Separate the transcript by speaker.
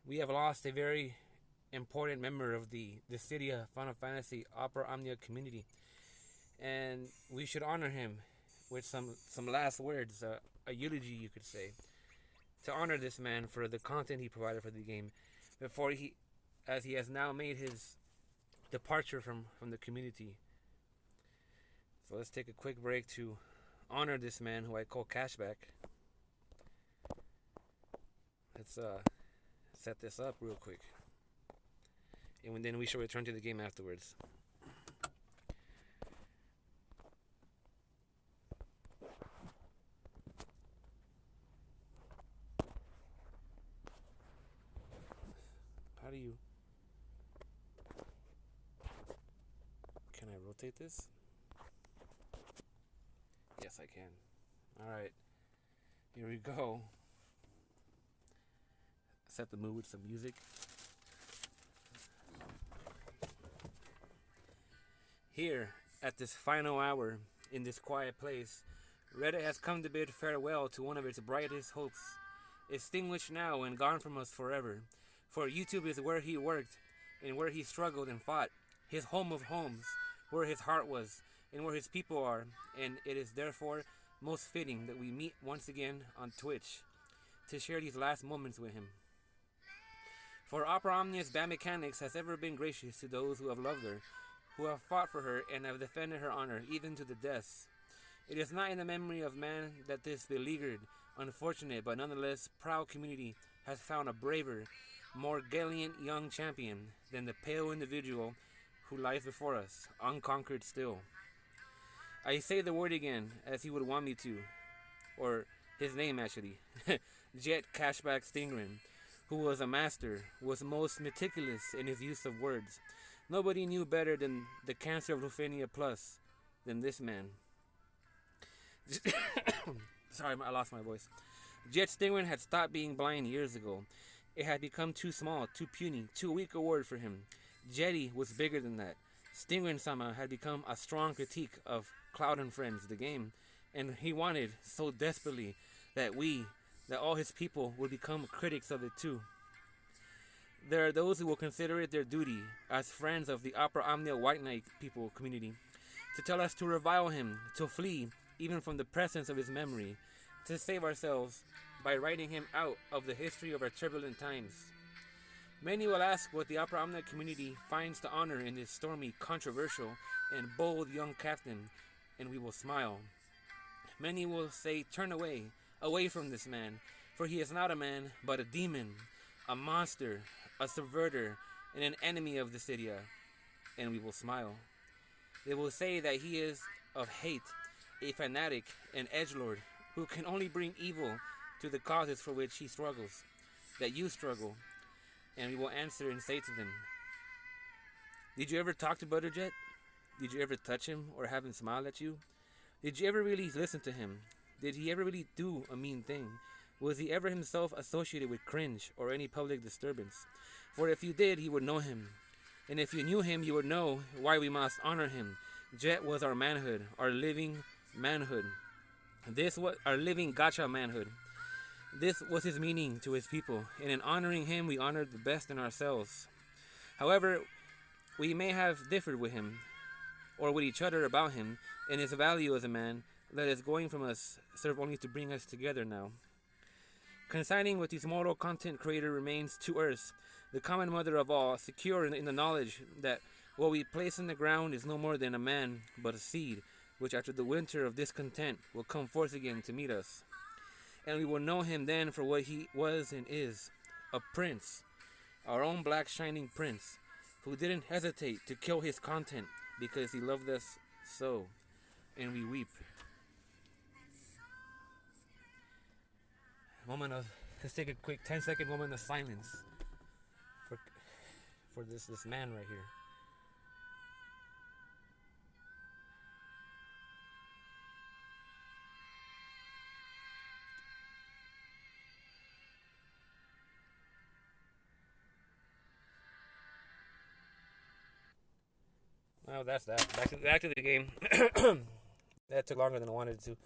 Speaker 1: We have lost a very important member of the Cydia Final Fantasy Opera Omnia community, and we should honor him with some last words, a eulogy, you could say, to honor this man for the content he provided for the game before as he has now made his departure from the community. So let's take a quick break to honor this man who I call Cashback. Let's set this up real quick, and then we shall return to the game afterwards. How do you... Can I rotate this? Yes, I can. Alright. Here we go. Set the mood with some music. Here, at this final hour, in this quiet place, Reddit has come to bid farewell to one of its brightest hopes. Extinguished now and gone from us forever. For YouTube is where he worked, and where he struggled and fought. His home of homes, where his heart was, and where his people are, and it is therefore most fitting that we meet once again on Twitch to share these last moments with him. For Opera Omnia's bad mechanics has ever been gracious to those who have loved her, who have fought for her and have defended her honor, even to the death. It is not in the memory of man that this beleaguered, unfortunate, but nonetheless proud community has found a braver, more gallant young champion than the pale individual who lies before us, unconquered still. I say the word again, as he would want me to, or his name actually, Jet Cashback Stingren, who was a master, was most meticulous in his use of words. Nobody knew better than the cancer of Ruthenia Plus than this man. Sorry, I lost my voice. Jet Stingren had stopped being blind years ago. It had become too small, too puny, too weak a word for him. Jetty was bigger than that. Stingren-sama had become a strong critique of Cloud and Friends, the game, and he wanted so desperately that all his people would become critics of it too. There are those who will consider it their duty, as friends of the Opera Omnia White Knight people community, to tell us to revile him, to flee even from the presence of his memory, to save ourselves by writing him out of the history of our turbulent times. Many will ask what the Opera Omnia community finds to honor in this stormy, controversial, and bold young captain, and we will smile. Many will say, turn away from this man, for he is not a man, but a demon, a monster, a subverter, and an enemy of the Cydia, and we will smile. They will say that he is of hate, a fanatic, an edgelord, who can only bring evil to the causes for which he struggles, that you struggle, and we will answer and say to them, did you ever talk to Butterjet? Did you ever touch him or have him smile at you? Did you ever really listen to him? Did he ever really do a mean thing? Was he ever himself associated with cringe or any public disturbance? For if you did, you would know him. And if you knew him, you would know why we must honor him. Jet was our manhood, our living manhood. This was our living gacha manhood. This was his meaning to his people, and in honoring him, we honored the best in ourselves. However, we may have differed with him, or with each other about him, and his value as a man, that is going from us, serve only to bring us together now. Consigning with his mortal content creator remains to earth, the common mother of all, secure in the knowledge that what we place in the ground is no more than a man, but a seed, which after the winter of discontent will come forth again to meet us. And we will know him then for what he was and is, a prince, our own black shining prince, who didn't hesitate to kill his content because he loved us so, and we weep. Let's take a quick 10-second moment of silence for this man right here. Well, that's that. Back to the game. That took longer than I wanted it to.